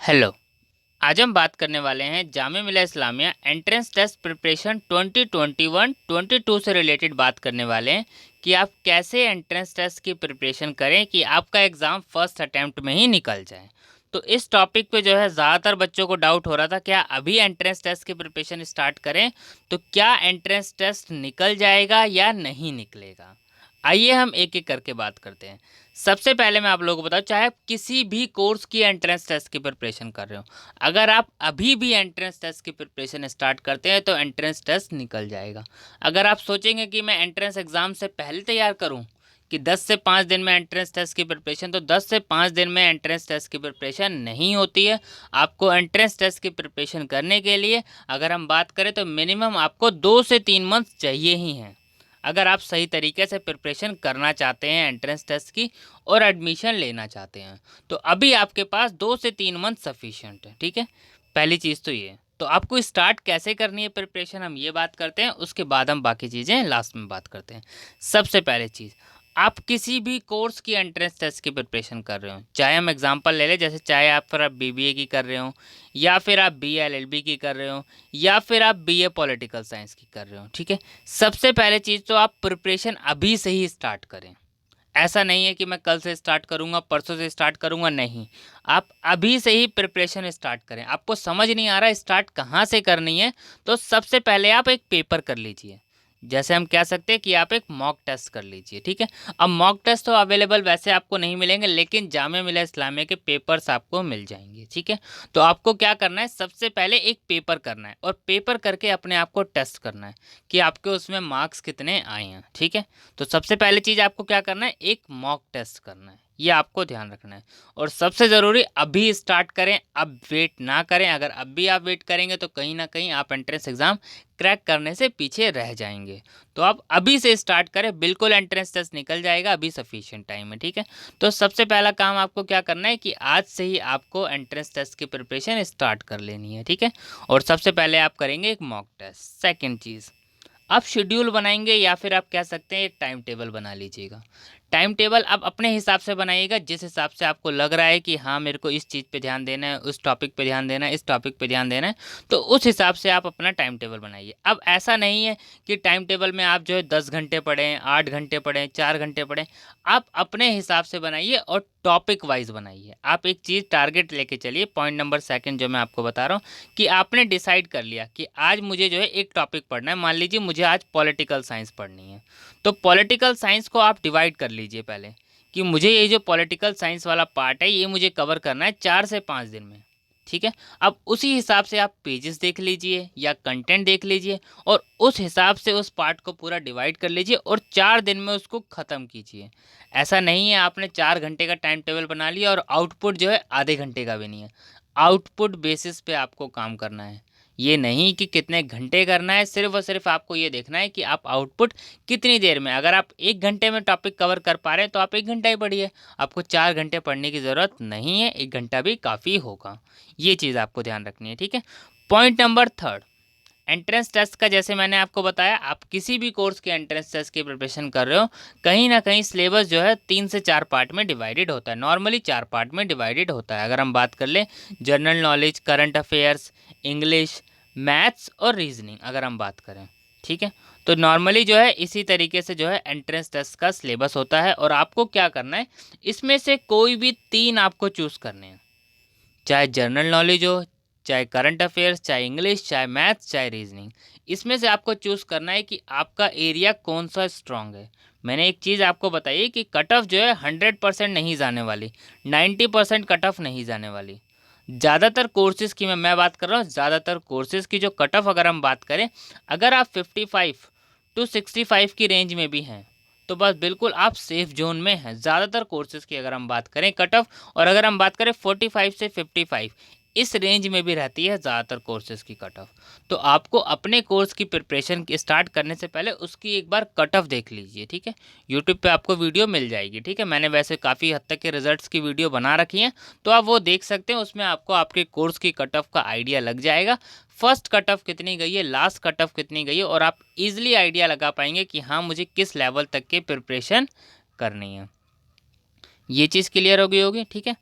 Hello. आज हम बात करने वाले हैं Jamia Millia Islamia entrance test preparation 2021-22 से रिलेटेड बात करने वाले हैं कि आप कैसे एंट्रेंस टेस्ट की प्रिपरेशन करें कि आपका एग्ज़ाम फर्स्ट अटेम्प्ट में ही निकल जाए। तो इस टॉपिक पे जो है ज़्यादातर बच्चों को डाउट हो रहा था, क्या अभी एंट्रेंस टेस्ट की प्रिपरेशन स्टार्ट करें तो क्या एंट्रेंस टेस्ट निकल जाएगा या नहीं निकलेगा। आइए हम एक एक करके बात करते हैं। सबसे पहले मैं आप लोगों को बताऊं, चाहे आप किसी भी कोर्स की एंट्रेंस टेस्ट की प्रिपरेशन कर रहे हो, अगर आप अभी भी एंट्रेंस टेस्ट की प्रिपरेशन स्टार्ट करते हैं तो एंट्रेंस टेस्ट निकल जाएगा। अगर आप सोचेंगे कि मैं एंट्रेंस एग्ज़ाम से पहले तैयार करूं कि 10 से 5 दिन में एंट्रेंस टेस्ट की प्रिपरेशन, तो 10 से 5 दिन में एंट्रेंस टेस्ट की प्रिपरेशन नहीं होती है। आपको एंट्रेंस टेस्ट की प्रिपरेशन करने के लिए अगर हम बात करें तो मिनिमम आपको 2 से 3 मंथ चाहिए ही हैं, अगर आप सही तरीके से प्रिपरेशन करना चाहते हैं एंट्रेंस टेस्ट की और एडमिशन लेना चाहते हैं। तो अभी आपके पास 2 से 3 मंथ सफिशिएंट है, ठीक है। पहली चीज़ तो ये। तो आपको स्टार्ट कैसे करनी है प्रिपरेशन, हम ये बात करते हैं, उसके बाद हम बाकी चीज़ें लास्ट में बात करते हैं। सबसे पहले चीज़, आप किसी भी कोर्स की एंट्रेंस टेस्ट की प्रिपरेशन कर रहे हो, चाहे हम एग्जांपल ले लें, जैसे चाहे आप फिर आप बीबीए की कर रहे हो, या फिर आप बीए एलएलबी की कर रहे हो, या फिर आप बीए पॉलिटिकल साइंस की कर रहे हो, ठीक है। सबसे पहले चीज़ तो आप प्रिपरेशन अभी से ही स्टार्ट करें। ऐसा नहीं है कि मैं कल से स्टार्ट करूंगा, परसों से स्टार्ट करूंगा, नहीं। आप अभी से ही प्रिपरेशन स्टार्ट करें। आपको समझ नहीं आ रहा स्टार्ट कहाँ से करनी है, तो सबसे पहले आप एक पेपर कर लीजिए। जैसे हम कह सकते हैं कि आप एक मॉक टेस्ट कर लीजिए, ठीक है। अब मॉक टेस्ट तो अवेलेबल वैसे आपको नहीं मिलेंगे, लेकिन जामिया मिलिया इस्लामिया के पेपर्स आपको मिल जाएंगे, ठीक है। तो आपको क्या करना है, सबसे पहले एक पेपर करना है और पेपर करके अपने आप को टेस्ट करना है कि आपके उसमें मार्क्स कितने आए हैं, ठीक है। तो सबसे पहले चीज़ आपको क्या करना है, एक मॉक टेस्ट करना है, ये आपको ध्यान रखना है। और सबसे ज़रूरी, अभी स्टार्ट करें, अब वेट ना करें। अगर अब भी आप वेट करेंगे तो कहीं ना कहीं आप एंट्रेंस एग्ज़ाम क्रैक करने से पीछे रह जाएंगे। तो आप अभी से स्टार्ट करें, बिल्कुल एंट्रेंस टेस्ट निकल जाएगा, अभी सफिशिएंट टाइम है, ठीक है। तो सबसे पहला काम आपको क्या करना है कि आज से ही आपको एंट्रेंस टेस्ट की प्रिपरेशन स्टार्ट कर लेनी है, ठीक है। और सबसे पहले आप करेंगे एक मॉक टेस्ट। सेकेंड चीज़, आप शेड्यूल बनाएंगे या फिर आप कह सकते हैं एक टाइम टेबल बना लीजिएगा। टाइम टेबल आप अपने हिसाब से बनाइएगा, जिस हिसाब से आपको लग रहा है कि हाँ मेरे को इस चीज़ पे ध्यान देना है, उस टॉपिक पे ध्यान देना है, इस टॉपिक पे ध्यान देना है, तो उस हिसाब से आप अपना टाइम टेबल बनाइए। अब ऐसा नहीं है कि टाइम टेबल में आप जो है 10 घंटे पढ़ें, 8 घंटे पढ़ें, 4 घंटे पढ़ें। आप अपने हिसाब से बनाइए और टॉपिक वाइज बनाइए। आप एक चीज़ टारगेट लेके चलिए। पॉइंट नंबर सेकंड जो मैं आपको बता रहा हूँ कि आपने डिसाइड कर लिया कि आज मुझे जो है एक टॉपिक पढ़ना है। मान लीजिए मुझे आज पॉलिटिकल साइंस पढ़नी है, तो पॉलिटिकल साइंस को आप डिवाइड कर लीजिए पहले कि मुझे ये जो पॉलिटिकल साइंस वाला पार्ट है ये मुझे कवर करना है 4 से 5 दिन में, ठीक है। अब उसी हिसाब से आप पेजेस देख लीजिए या कंटेंट देख लीजिए और उस हिसाब से उस पार्ट को पूरा डिवाइड कर लीजिए और 4 दिन में उसको ख़त्म कीजिए। ऐसा नहीं है आपने 4 घंटे का टाइम टेबल बना लिया और आउटपुट जो है आधे घंटे का भी नहीं है। आउटपुट बेसिस पे आपको काम करना है, ये नहीं कि कितने घंटे करना है। सिर्फ और सिर्फ आपको ये देखना है कि आप आउटपुट कितनी देर में, अगर आप 1 घंटे में टॉपिक कवर कर पा रहे हैं तो आप 1 घंटा ही पढ़िए। आपको 4 घंटे पढ़ने की ज़रूरत नहीं है, 1 घंटा भी काफ़ी होगा। ये चीज़ आपको ध्यान रखनी है, ठीक है। Point number third, entrance test का जैसे मैंने आपको बताया, आप किसी भी कोर्स के एंट्रेंस टेस्ट की प्रिपरेशन कर रहे हो, कहीं ना कहीं सिलेबस जो है 3 से 4 पार्ट में डिवाइडेड होता है। नॉर्मली 4 पार्ट में डिवाइडेड होता है। अगर हम बात कर लें general knowledge, current affairs, English, maths और रीजनिंग, अगर हम बात करें, ठीक है। तो नॉर्मली जो है इसी तरीके से जो है एंट्रेंस टेस्ट का सिलेबस होता है और आपको क्या करना है, इसमें से कोई भी 3 आपको चूज़ करने हैं। चाहे जनरल नॉलेज हो, चाहे करंट अफेयर्स, चाहे इंग्लिश, चाहे मैथ्स, चाहे रीजनिंग, इसमें से आपको चूज़ करना है कि आपका एरिया कौन सा स्ट्रांग है। मैंने एक चीज़ आपको बताई कि कट ऑफ जो है 100% नहीं जाने वाली, 90% कट ऑफ नहीं जाने वाली। ज़्यादातर कोर्सेज़ की मैं बात कर रहा हूँ, ज़्यादातर कोर्सेज़ की जो कट ऑफ अगर हम बात करें, अगर आप 55 to 65 की रेंज में भी हैं तो बस बिल्कुल आप सेफ जोन में हैं। ज़्यादातर कोर्सेज़ की अगर हम बात करें कट ऑफ, और अगर हम बात करें 45 से 55, इस रेंज में भी रहती है ज़्यादातर कोर्सेज़ की कट ऑफ। तो आपको अपने कोर्स की प्रिपरेशन स्टार्ट करने से पहले उसकी एक बार कट ऑफ देख लीजिए, ठीक है। यूट्यूब पे आपको वीडियो मिल जाएगी, ठीक है। मैंने वैसे काफ़ी हद तक के रिजल्ट्स की वीडियो बना रखी हैं, तो आप वो देख सकते हैं। उसमें आपको आपके कोर्स की कट ऑफ का आइडिया लग जाएगा, फर्स्ट कट ऑफ कितनी गई है, लास्ट कट ऑफ कितनी गई है, और आप इजीली आइडिया लगा पाएंगे कि हाँ मुझे किस लेवल तक की प्रिपरेशन करनी है। ये चीज़ क्लियर हो गई होगी, ठीक है।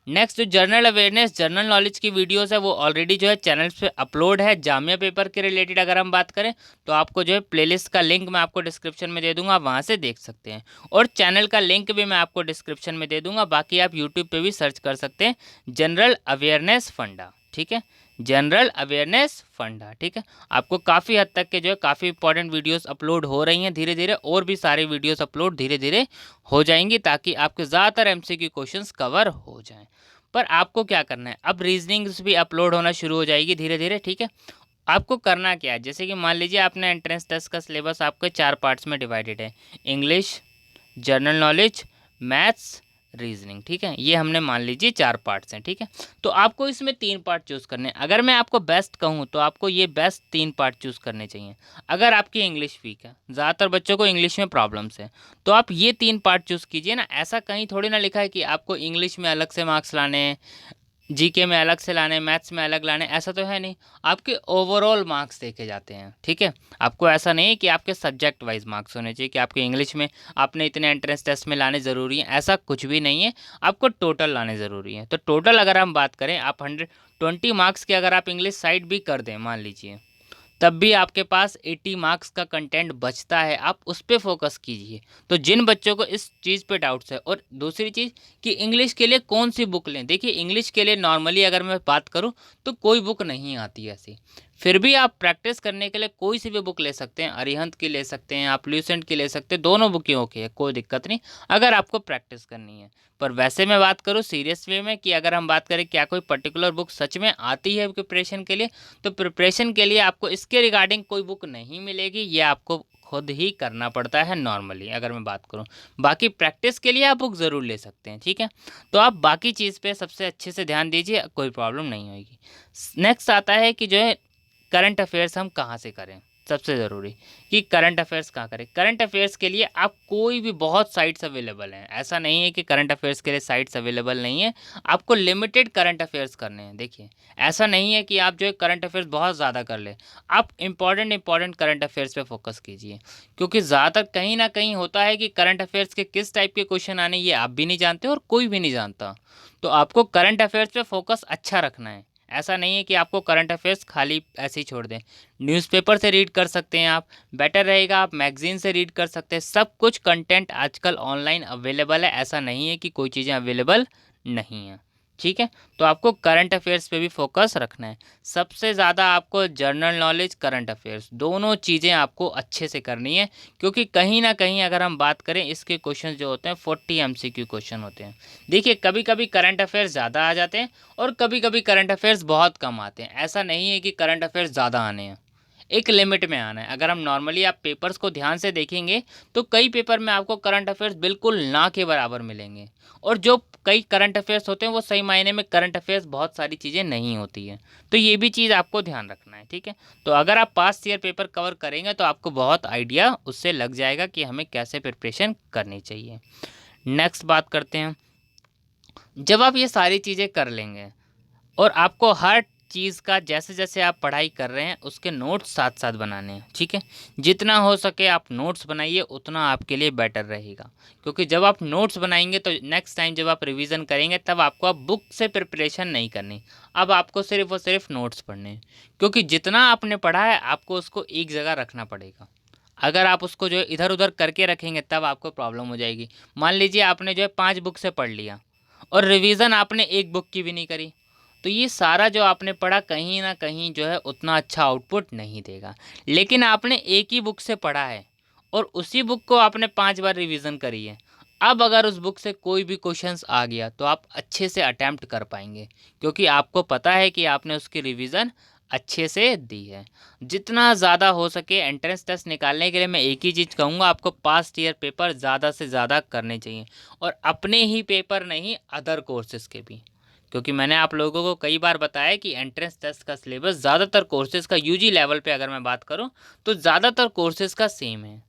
नेक्स्ट जो जनरल अवेयरनेस जनरल नॉलेज की वीडियोस है वो ऑलरेडी जो है चैनल्स पे अपलोड है। जामिया पेपर के रिलेटेड अगर हम बात करें तो आपको जो है प्लेलिस्ट का लिंक मैं आपको डिस्क्रिप्शन में दे दूंगा, आप वहाँ से देख सकते हैं। और चैनल का लिंक भी मैं आपको डिस्क्रिप्शन में दे दूंगा। बाकी आप यूट्यूब पे भी सर्च कर सकते हैं जनरल अवेयरनेस फंडा, ठीक है, जनरल अवेयरनेस फंडा, ठीक है। आपको काफ़ी हद तक के जो है काफ़ी इंपॉर्टेंट वीडियोस अपलोड हो रही हैं धीरे धीरे, और भी सारी वीडियोस अपलोड धीरे धीरे हो जाएंगी ताकि आपके ज़्यादातर एमसीक्यू क्वेश्चंस कवर हो जाएं। पर आपको क्या करना है, अब रीजनिंग्स भी अपलोड होना शुरू हो जाएगी धीरे धीरे, ठीक है। आपको करना क्या है, जैसे कि मान लीजिए आपने एंट्रेंस टेस्ट का सिलेबस आपके 4 पार्ट्स में डिवाइडेड है, English, general knowledge, maths, reasoning, ठीक है। ये हमने मान लीजिए 4 पार्ट्स हैं, ठीक है। तो आपको इसमें 3 पार्ट चूज़ करने हैं। अगर मैं आपको बेस्ट कहूँ तो आपको ये बेस्ट 3 पार्ट चूज़ करने चाहिए। अगर आपकी इंग्लिश वीक है, ज़्यादातर बच्चों को इंग्लिश में प्रॉब्लम्स है, तो आप ये 3 पार्ट चूज़ कीजिए ना। ऐसा कहीं थोड़ी ना लिखा है कि आपको इंग्लिश में अलग से मार्क्स लाने हैं, जीके में अलग से लाने, मैथ्स में अलग लाने, ऐसा तो है नहीं। आपके ओवरऑल मार्क्स देखे जाते हैं, ठीक है। आपको ऐसा नहीं है कि आपके सब्जेक्ट वाइज मार्क्स होने चाहिए कि आपके इंग्लिश में आपने इतने एंट्रेंस टेस्ट में लाने ज़रूरी हैं, ऐसा कुछ भी नहीं है। आपको टोटल लाने ज़रूरी है। तो टोटल अगर हम बात करें, आप 120 मार्क्स के अगर आप इंग्लिश साइड भी कर दें मान लीजिए, तब भी आपके पास 80 मार्क्स का कंटेंट बचता है, आप उस पर फोकस कीजिए। तो जिन बच्चों को इस चीज़ पे डाउट्स है, और दूसरी चीज़ कि इंग्लिश के लिए कौन सी बुक लें, देखिए इंग्लिश के लिए नॉर्मली अगर मैं बात करूं तो कोई बुक नहीं आती ऐसी, फिर भी आप प्रैक्टिस करने के लिए कोई सी भी बुक ले सकते हैं। अरिहंत की ले सकते हैं, आप ल्यूसेंट की ले सकते हैं, दोनों बुकें ओके है, कोई दिक्कत नहीं अगर आपको प्रैक्टिस करनी है। पर वैसे मैं बात करूँ सीरियस वे में कि अगर हम बात करें क्या कोई पर्टिकुलर बुक सच में आती है प्रिपरेशन के लिए, तो प्रिपरेशन के लिए आपको इसके रिगार्डिंग कोई बुक नहीं मिलेगी, ये आपको खुद ही करना पड़ता है नॉर्मली अगर मैं बात करूं। बाकी प्रैक्टिस के लिए आप बुक ज़रूर ले सकते हैं, ठीक है। तो आप बाकी चीज़ पे सबसे अच्छे से ध्यान दीजिए, कोई प्रॉब्लम नहीं होगी। नेक्स्ट आता है कि जो है करंट अफेयर्स हम कहाँ से करें। सबसे ज़रूरी कि करंट अफेयर्स कहाँ करें। करंट अफेयर्स के लिए आप कोई भी, बहुत साइट्स अवेलेबल हैं, ऐसा नहीं है कि करंट अफेयर्स के लिए साइट्स अवेलेबल नहीं है। आपको लिमिटेड करंट अफेयर्स करने हैं। देखिए ऐसा नहीं है कि आप जो है करंट अफेयर्स बहुत ज़्यादा कर ले, आप इंपॉर्टेंट करंट अफेयर्स पे फोकस कीजिए, क्योंकि ज़्यादातर कहीं ना कहीं होता है कि करंट अफेयर्स के किस टाइप के क्वेश्चन आने ये आप भी नहीं जानते और कोई भी नहीं जानता। तो आपको करंट अफेयर्स पे फोकस अच्छा रखना है। ऐसा नहीं है कि आपको करंट अफेयर्स खाली ऐसे ही छोड़ दें। न्यूज़पेपर से रीड कर सकते हैं आप, बेटर रहेगा। आप मैगजीन से रीड कर सकते हैं। सब कुछ कंटेंट आजकल ऑनलाइन अवेलेबल है, ऐसा नहीं है कि कोई चीज़ें अवेलेबल नहीं हैं, ठीक है। तो आपको करंट अफेयर्स पे भी फोकस रखना है। सबसे ज़्यादा आपको जनरल नॉलेज, करंट अफेयर्स दोनों चीज़ें आपको अच्छे से करनी है, क्योंकि कहीं ना कहीं अगर हम बात करें इसके क्वेश्चन जो होते हैं 40 एमसीक्यू क्वेश्चन होते हैं। देखिए कभी कभी करंट अफेयर्स ज़्यादा आ जाते हैं और कभी कभी करंट अफेयर्स बहुत कम आते हैं। ऐसा नहीं है कि करंट अफेयर्स ज़्यादा आने हैं, एक लिमिट में आना है। अगर हम नॉर्मली आप पेपर्स को ध्यान से देखेंगे तो कई पेपर में आपको करंट अफेयर्स बिल्कुल ना के बराबर मिलेंगे, और जो कई करंट अफेयर्स होते हैं वो सही मायने में करंट अफेयर्स बहुत सारी चीज़ें नहीं होती हैं। तो ये भी चीज़ आपको ध्यान रखना है, ठीक है। तो अगर आप पास्ट ईयर पेपर कवर करेंगे तो आपको बहुत आइडिया उससे लग जाएगा कि हमें कैसे प्रिपरेशन करनी चाहिए। नेक्स्ट बात करते हैं, जब आप ये सारी चीज़ें कर लेंगे और आपको हर चीज़ का जैसे जैसे आप पढ़ाई कर रहे हैं उसके नोट्स साथ साथ बनाने हैं, ठीक है। जितना हो सके आप नोट्स बनाइए, उतना आपके लिए बेटर रहेगा, क्योंकि जब आप नोट्स बनाएंगे तो नेक्स्ट टाइम जब आप रिवीजन करेंगे तब आपको अब बुक से प्रिपरेशन नहीं करनी, अब आपको सिर्फ और सिर्फ नोट्स पढ़ने हैं। क्योंकि जितना आपने पढ़ा है आपको उसको एक जगह रखना पड़ेगा। अगर आप उसको जो है इधर उधर करके रखेंगे तब आपको प्रॉब्लम हो जाएगी। मान लीजिए आपने जो है 5 बुक से पढ़ लिया और रिवीजन आपने एक बुक की भी नहीं करी, तो ये सारा जो आपने पढ़ा कहीं ना कहीं जो है उतना अच्छा आउटपुट नहीं देगा। लेकिन आपने एक ही बुक से पढ़ा है और उसी बुक को आपने 5 बार रिवीजन करी है, अब अगर उस बुक से कोई भी क्वेश्चंस आ गया तो आप अच्छे से अटैम्प्ट कर पाएंगे, क्योंकि आपको पता है कि आपने उसकी रिवीजन अच्छे से दी है। जितना ज़्यादा हो सके एंट्रेंस टेस्ट निकालने के लिए मैं एक ही चीज़ कहूँगा, आपको पास्ट ईयर पेपर ज़्यादा से ज़्यादा करने चाहिए, और अपने ही पेपर नहीं अदर कोर्सेज़ के भी। क्योंकि मैंने आप लोगों को कई बार बताया कि एंट्रेंस टेस्ट का सिलेबस ज़्यादातर कोर्सेज़ का यूजी लेवल पे अगर मैं बात करूँ तो ज़्यादातर कोर्सेज़ का सेम है।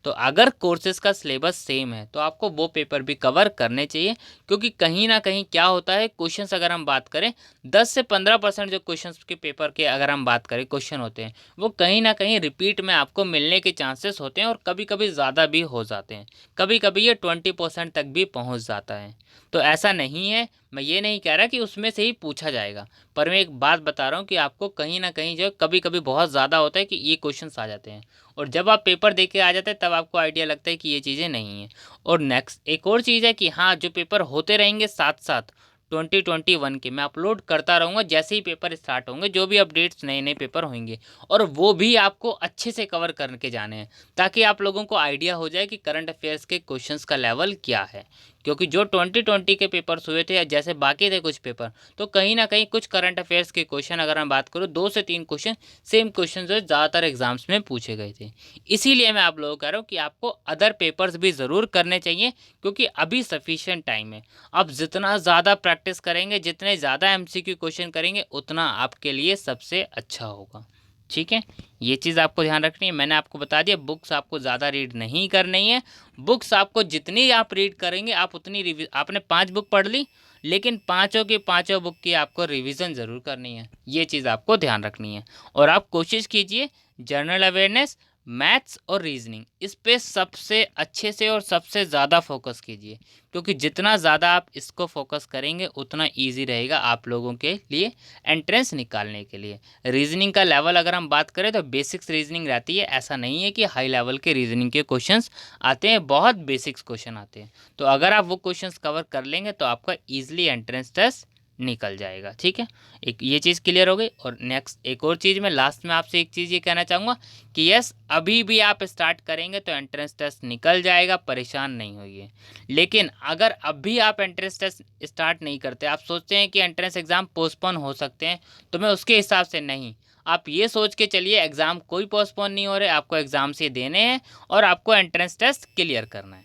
तो अगर कोर्सेज़ का सिलेबस सेम है तो आपको वो पेपर भी कवर करने चाहिए, क्योंकि कहीं ना कहीं क्या होता है, क्वेश्चंस अगर हम बात करें 10 से 15% जो क्वेश्चंस के पेपर के अगर हम बात करें क्वेश्चन होते हैं वो कहीं ना कहीं रिपीट में आपको मिलने के चांसेस होते हैं, और कभी कभी ज़्यादा भी हो जाते हैं। कभी कभी ये 20% तक भी पहुँच जाता है। तो ऐसा नहीं है, मैं ये नहीं कह रहा कि उसमें से ही पूछा जाएगा, पर मैं एक बात बता रहा हूँ कि आपको कहीं ना कहीं जो कभी कभी बहुत ज़्यादा होता है कि ये क्वेश्चंस आ जाते हैं, और जब आप पेपर दे के आ जाते हैं तब आपको आइडिया लगता है कि ये चीज़ें नहीं हैं। और नेक्स्ट एक और चीज़ है कि हाँ, जो पेपर होते रहेंगे साथ साथ 2021 के मैं अपलोड करता रहूँगा, जैसे ही पेपर स्टार्ट होंगे जो भी अपडेट्स नए नए पेपर होंगे, और वो भी आपको अच्छे से कवर करके जाने हैं, ताकि आप लोगों को आइडिया हो जाए कि करंट अफेयर्स के क्वेश्चंस का लेवल क्या है। क्योंकि जो 2020 के पेपर्स हुए थे या जैसे बाकी थे कुछ पेपर, तो कहीं ना कहीं कुछ करंट अफेयर्स के क्वेश्चन, अगर मैं बात करूँ 2 से 3 क्वेश्चन सेम क्वेश्चन जो ज़्यादातर एग्जाम्स में पूछे गए थे। इसीलिए मैं आप लोगों को कह रहा हूँ कि आपको अदर पेपर्स भी ज़रूर करने चाहिए, क्योंकि अभी सफिशिएंट टाइम है। आप जितना ज़्यादा प्रैक्टिस करेंगे, जितने ज़्यादा एमसीक्यू क्वेश्चन करेंगे, उतना आपके लिए सबसे अच्छा होगा। ठीक है, ये चीज़ आपको ध्यान रखनी है। मैंने आपको बता दिया, बुक्स आपको ज़्यादा रीड नहीं करनी है। बुक्स आपको जितनी आप रीड करेंगे आप उतनी आपने 5 बुक पढ़ ली, लेकिन पाँचों की पाँचों बुक की आपको रिवीजन ज़रूर करनी है, ये चीज़ आपको ध्यान रखनी है। और आप कोशिश कीजिए जनरल अवेयरनेस, मैथ्स और रीजनिंग, इस पे सबसे अच्छे से और सबसे ज़्यादा फोकस कीजिए, क्योंकि जितना ज़्यादा आप इसको फोकस करेंगे उतना इजी रहेगा आप लोगों के लिए एंट्रेंस निकालने के लिए। रीजनिंग का लेवल अगर हम बात करें तो बेसिक्स रीजनिंग रहती है, ऐसा नहीं है कि हाई लेवल के रीजनिंग के क्वेश्चंस आते हैं, बहुत बेसिक्स क्वेश्चन आते हैं। तो अगर आप वो क्वेश्चंस कवर कर लेंगे तो आपका ईजिली एंट्रेंस टेस्ट निकल जाएगा। ठीक है, एक ये चीज़ क्लियर हो गई। और नेक्स्ट एक और चीज़, मैं लास्ट में आपसे एक चीज़ ये कहना चाहूँगा कि यस, अभी भी आप स्टार्ट करेंगे तो एंट्रेंस टेस्ट निकल जाएगा, परेशान नहीं होइए। लेकिन अगर अभी आप एंट्रेंस टेस्ट स्टार्ट नहीं करते, आप सोचते हैं कि एंट्रेंस एग्ज़ाम पोस्टपोन हो सकते हैं, तो मैं उसके हिसाब से नहीं, आप ये सोच के चलिए एग्ज़ाम कोई पोस्टपोन नहीं हो रहे, आपको एग्ज़ाम से देने हैं और आपको एंट्रेंस टेस्ट क्लियर करना है।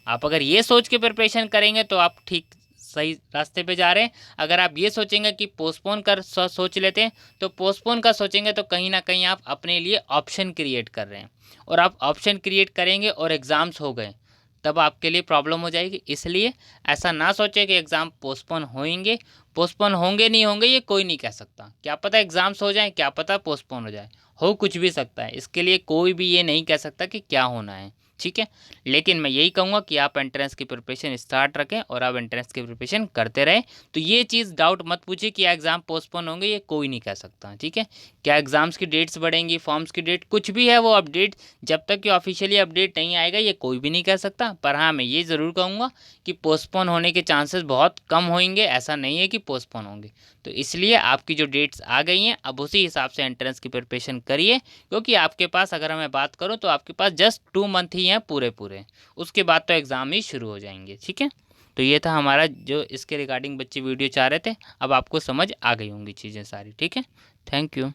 आप अगर ये सोच के प्रिपरेशन करेंगे तो आप ठीक सही रास्ते पे जा रहे हैं। अगर आप ये सोचेंगे कि पोस्टपोन कर सोच लेते हैं, तो पोस्टपोन का सोचेंगे तो कहीं ना कहीं आप अपने लिए ऑप्शन क्रिएट कर रहे हैं, और आप ऑप्शन क्रिएट करेंगे और एग्ज़ाम्स हो गए तब आपके लिए प्रॉब्लम हो जाएगी। इसलिए ऐसा ना सोचें कि एग्ज़ाम पोस्टपोन होंगे, पोस्टपोन होंगे नहीं होंगे ये कोई नहीं कह सकता। क्या पता एग्ज़ाम्स हो जाए, क्या पता पोस्टपोन हो जाए, हो कुछ भी सकता है, इसके लिए कोई भी ये नहीं कह सकता कि क्या होना है। ठीक है, लेकिन मैं यही कहूँगा कि आप एंट्रेंस की प्रिपरेशन स्टार्ट रखें और आप एंट्रेंस की प्रिपरेशन करते रहें। तो ये चीज़ डाउट मत पूछिए कि एग्ज़ाम पोस्टपोन होंगे, ये कोई नहीं कह सकता। ठीक है, क्या एग्ज़ाम्स की डेट्स बढ़ेंगी, फॉर्म्स की डेट कुछ भी है वो अपडेट, जब तक कि ऑफिशियली अपडेट नहीं आएगा ये कोई भी नहीं कह सकता। पर हाँ, मैं ये ज़रूर कहूँगा कि पोस्टपोन होने के चांसेस बहुत कम होंगे, ऐसा नहीं है कि पोस्टपोन होंगे। तो इसलिए आपकी जो डेट्स आ गई हैं, अब उसी हिसाब से एंट्रेंस की प्रिपरेशन करिए, क्योंकि आपके पास अगर मैं बात करूँ तो आपके पास जस्ट 2 मंथ ही हैं पूरे पूरे, उसके बाद तो एग्ज़ाम ही शुरू हो जाएंगे। ठीक है, तो ये था हमारा जो इसके रिगार्डिंग बच्चे वीडियो चाह रहे थे। अब आपको समझ आ गई होंगी चीज़ें सारी। ठीक है, थैंक यू।